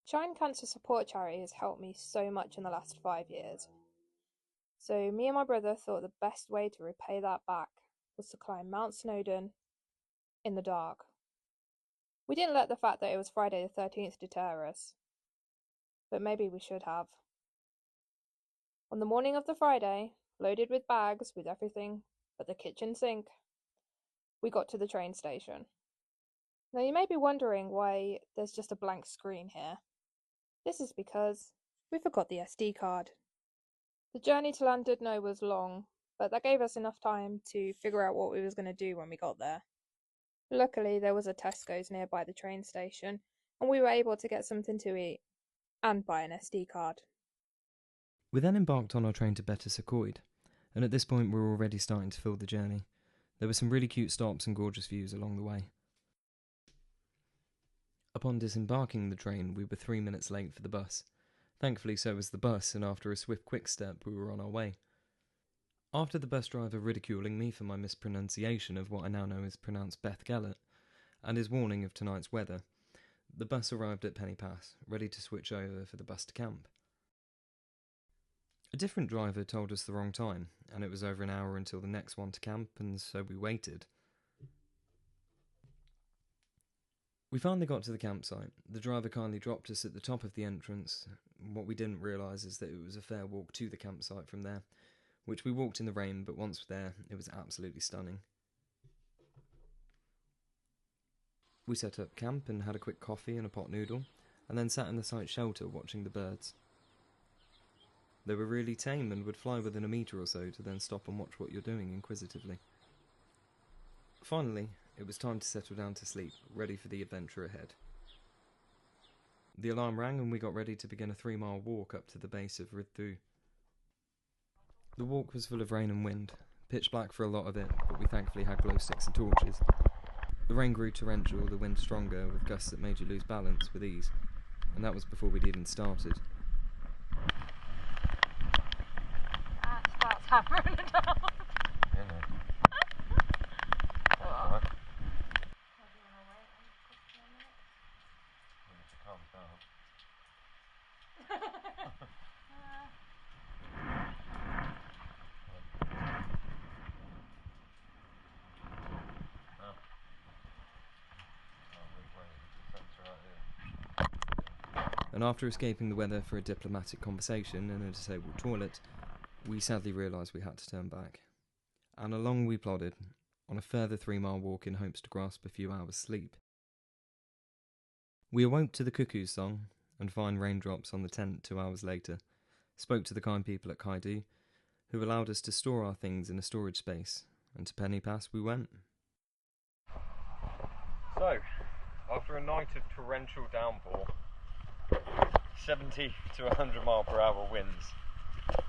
Child Cancer Support Charity has helped me so much in the last 5 years. So me and my brother thought the best way to repay that back was to climb Mount Snowdon in the dark. We didn't let the fact that it was Friday the 13th deter us, but maybe we should have. On the morning of the Friday, loaded with bags with everything but the kitchen sink, we got to the train station. Now you may be wondering why there's just a blank screen here. This is because we forgot the SD card. The journey to Llandudno was long, but that gave us enough time to figure out what we was going to do when we got there. Luckily, there was a Tesco's nearby the train station, and we were able to get something to eat and buy an SD card. We then embarked on our train to Betws-y-Coed, and at this point we were already starting to feel the journey. There were some really cute stops and gorgeous views along the way. Upon disembarking the train, we were 3 minutes late for the bus. Thankfully so was the bus, and after a swift quick step we were on our way. After the bus driver ridiculing me for my mispronunciation of what I now know is pronounced Beth Gellet, and his warning of tonight's weather, the bus arrived at Penny Pass, ready to switch over for the bus to camp. A different driver told us the wrong time, and it was over an hour until the next one to camp, and so we waited. We finally got to the campsite. The driver kindly dropped us at the top of the entrance. What we didn't realise is that it was a fair walk to the campsite from there, which we walked in the rain, but once there, it was absolutely stunning. We set up camp and had a quick coffee and a pot noodle, and then sat in the site shelter watching the birds. They were really tame and would fly within a metre or so to then stop and watch what you're doing inquisitively. Finally, it was time to settle down to sleep, ready for the adventure ahead. The alarm rang and we got ready to begin a 3-mile walk up to the base of Rhyd. The walk was full of rain and wind, pitch black for a lot of it, but we thankfully had glow sticks and torches. The rain grew torrential, the wind stronger, with gusts that made you lose balance with ease, and that was before we'd even started. That's hammering it down. Yeah, no. And after escaping the weather for a diplomatic conversation in a disabled toilet, we sadly realised we had to turn back. And along we plodded, on a further 3-mile walk in hopes to grasp a few hours' sleep. We awoke to the cuckoo's song, and fine raindrops on the tent 2 hours later, spoke to the kind people at Kaidu, who allowed us to store our things in a storage space, and to Penny Pass we went. So, after a night of torrential downpour, 70 to 100 mile per hour winds,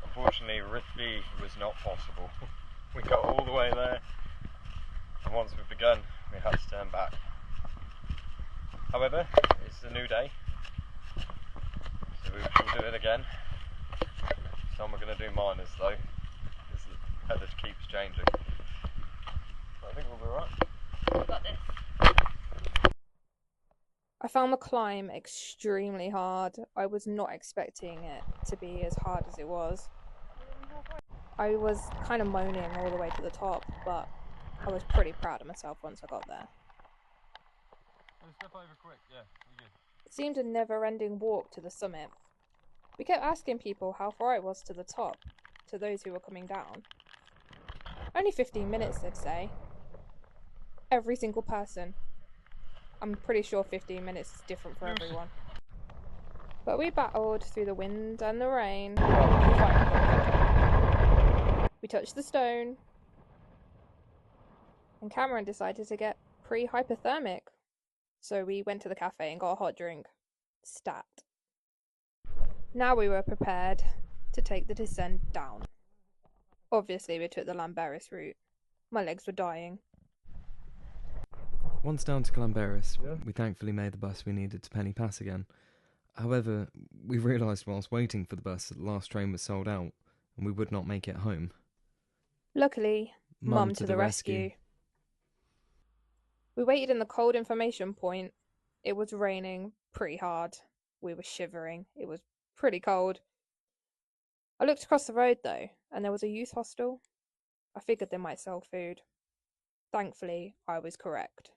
unfortunately Rhyd was not possible. We got all the way there, and once we've begun, we had to turn back. However, it's a new day, so we shall do it again. This time we're going to do minors though, because the weather keeps changing. I think we'll be alright. We've got this. I found the climb extremely hard. I was not expecting it to be as hard as it was. I was kind of moaning all the way to the top, but I was pretty proud of myself once I got there. Step over quick, yeah, you're good. It seemed a never-ending walk to the summit. We kept asking people how far it was to the top, to those who were coming down. Only 15 minutes, they'd say. Every single person. I'm pretty sure 15 minutes is different for everyone. But we battled through the wind and the rain. We touched the stone, and Cameron decided to get pre-hypothermic. So we went to the cafe and got a hot drink. Stat. Now we were prepared to take the descent down. Obviously we took the Llanberis route. My legs were dying. Once down to Llanberis, we thankfully made the bus we needed to Penny Pass again. However, we realised whilst waiting for the bus that the last train was sold out, and we would not make it home. Luckily, Mum to the rescue. We waited in the cold information point. It was raining pretty hard, We were shivering. It was pretty cold. I looked across the road though, and there was a youth hostel. I figured they might sell food. Thankfully, I was correct.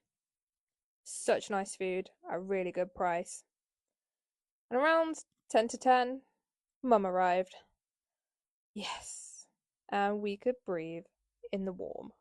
Such nice food at a really good price. And around 10 to 10, Mum arrived. Yes, and we could breathe in the warm.